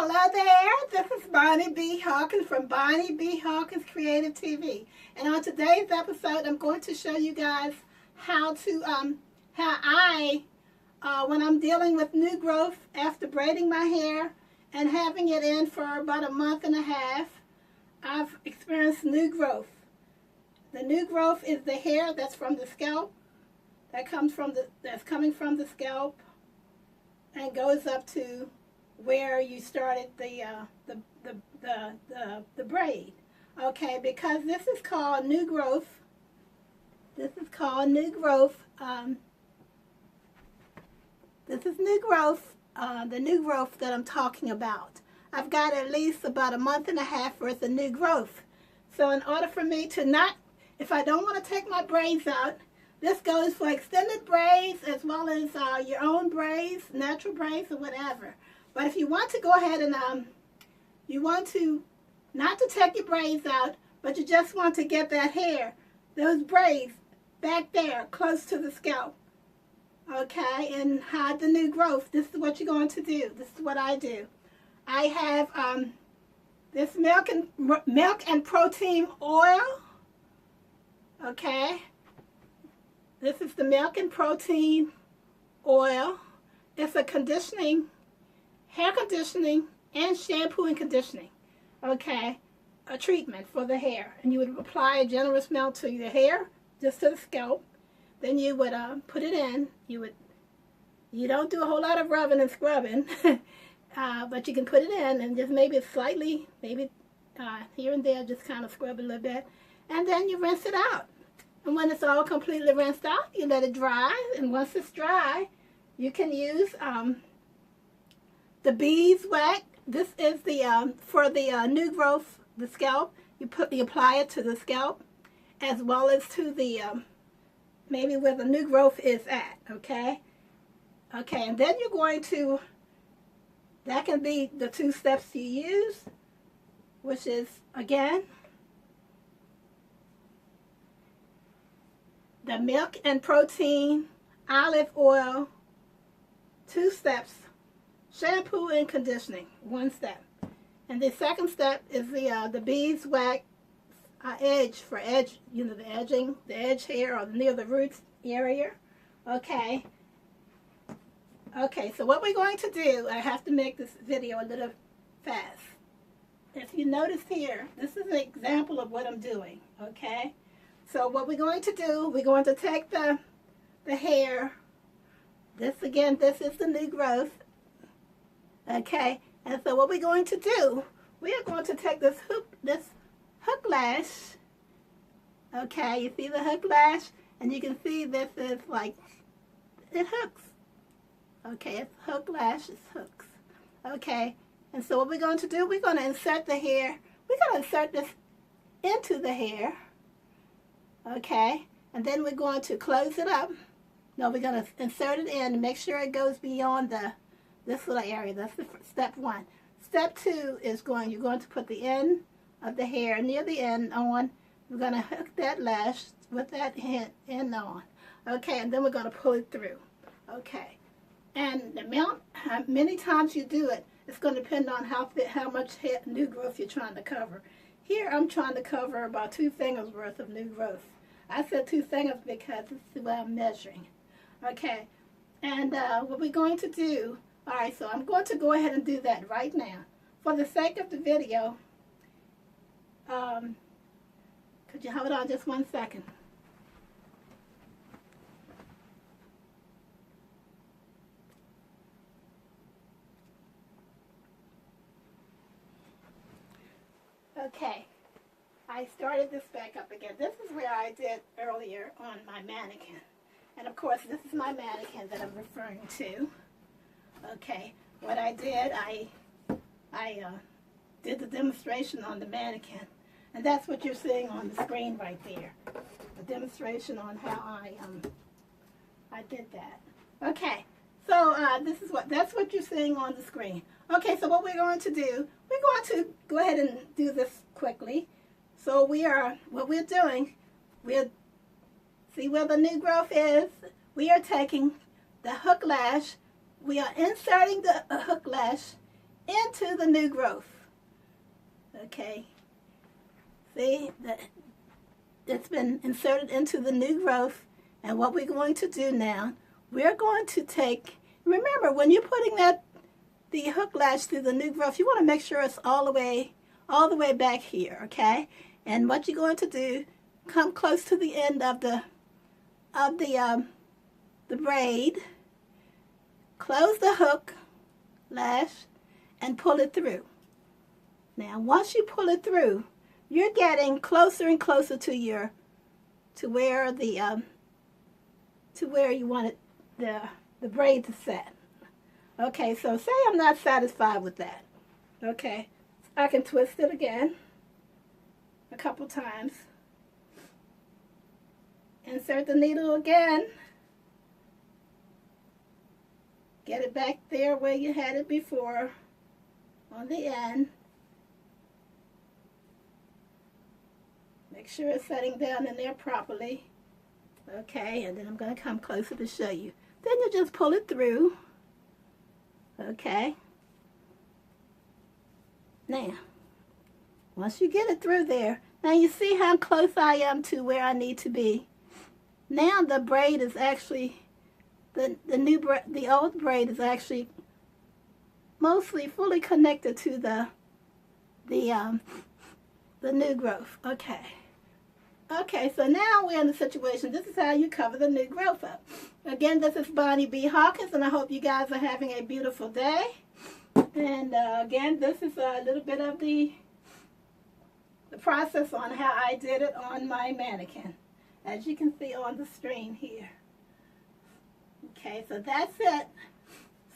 Hello there, this is Bonnie B. Hawkins from Bonnie B. Hawkins Creative TV. And on today's episode, I'm going to show you guys how when I'm dealing with new growth after braiding my hair and having it in for about a month and a half, I've experienced new growth. The new growth is the hair that's from the scalp, that's coming from the scalp and goes up to where you started the braid. Okay, because this is called new growth. This is called new growth. This is new growth. The new growth that I'm talking about. I've got at least about a month and a half worth of new growth. So in order for me to not, if I don't want to take my braids out, this goes for extended braids as well as your own braids, natural braids or whatever. But if you want to go ahead and, you want to, not to take your braids out, but you just want to get that hair, those braids back there close to the scalp, okay, and hide the new growth, this is what you're going to do. This is what I do. I have this milk and protein oil, okay. This is the milk and protein oil. It's a conditioning, hair conditioning and shampoo and conditioning, okay, a treatment for the hair. And you would apply a generous amount to your hair, just to the scalp. Then you would put it in. You don't do a whole lot of rubbing and scrubbing, but you can put it in and just maybe slightly, maybe here and there, just kind of scrub it a little bit. And then you rinse it out. And when it's all completely rinsed out, you let it dry. And once it's dry, you can use the beeswax. This is the for the new growth, the scalp. You apply it to the scalp, as well as to the maybe where the new growth is at. Okay. Okay, and then you're going to. That can be the 2 steps you use, which is again the milk and protein, olive oil, 2 steps. Shampoo and conditioning, 1 step. And the second step is the beeswax edge for edge, you know, the edge hair or near the roots area. Okay. Okay, so what we're going to do, I have to make this video a little fast. If you notice here, this is an example of what I'm doing, okay? So what we're going to do, we're going to take the hair. This again, this is the new growth. Okay, and so what we're going to do, we are going to take this hook lash. Okay, you see the hook lash, and you can see this is like, it hooks. Okay, it's hook lash, it's hooks. Okay, and so what we're going to do, we're going to insert the hair. We're going to insert this into the hair. Okay, and then we're going to close it up. No, we're going to insert it in and make sure it goes beyond this little area. That's the step 1. Step 2 is you're going to put the end of the hair near the end on. We're going to hook that lash with that end on. Okay, and then we're going to pull it through. Okay, and the amount, how many times you do it, it's going to depend on how much hair, new growth you're trying to cover. Here I'm trying to cover about 2 fingers worth of new growth. I said 2 fingers because this is what I'm measuring. Okay, and what we're going to do, all right, so I'm going to go ahead and do that right now. For the sake of the video, could you hold on just 1 second? Okay, I started this back up again. This is where I did earlier on my mannequin. And of course, this is my mannequin that I'm referring to. Okay, what I did, I did the demonstration on the mannequin. And that's what you're seeing on the screen right there. The demonstration on how I did that. Okay, so that's what you're seeing on the screen. Okay, so what we're going to do, we're going to go ahead and do this quickly. So what we're doing, see where the new growth is? We are taking the hook lash, we are inserting the hook lash into the new growth. Okay, see that it's been inserted into the new growth. And what we're going to do now, we're going to take, remember when you're putting the hook latch through the new growth, you want to make sure it's all the way back here, okay? And what you're going to do, come close to the end of the braid, close the hook lash, and pull it through. Now, once you pull it through, you're getting closer and closer to where you want it, the braid to set. Okay, so say I'm not satisfied with that. Okay, I can twist it again a couple times. Insert the needle again. Get it back there where you had it before on the end. Make sure it's setting down in there properly. Okay, and then I'm going to come closer to show you. Then you just pull it through. Okay. Now, once you get it through there, now you see how close I am to where I need to be. Now the braid is actually, the old braid is actually mostly fully connected to the new growth. Okay. Okay, so now we're in the situation. This is how you cover the new growth up. Again, this is Bonnie B. Hawkins, and I hope you guys are having a beautiful day. And again, this is a little bit of the process on how I did it on my mannequin, as you can see on the screen here. Okay, so that's it.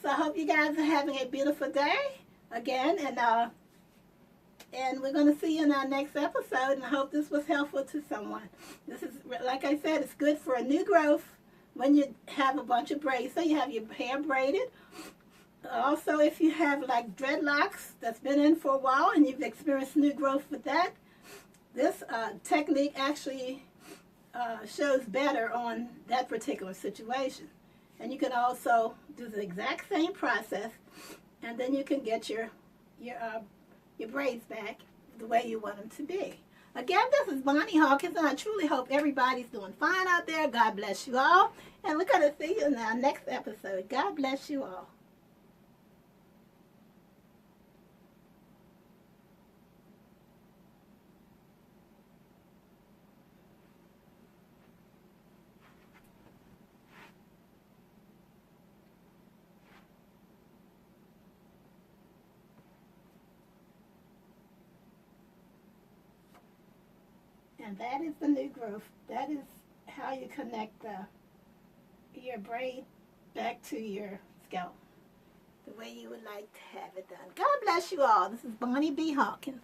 So I hope you guys are having a beautiful day again, and we're going to see you in our next episode, and I hope this was helpful to someone. This is, like I said, it's good for a new growth when you have a bunch of braids. So you have your hair braided. Also, if you have like dreadlocks that's been in for a while and you've experienced new growth with that, this technique actually shows better on that particular situation. And you can also do the exact same process, and then you can get your braids back the way you want them to be. Again, this is Bonnie Hawkins, and I truly hope everybody's doing fine out there. God bless you all. And we're going to see you in our next episode. God bless you all. And that is the new growth. That is how you connect your braid back to your scalp, the way you would like to have it done. God bless you all. This is Bonnie B. Hawkins.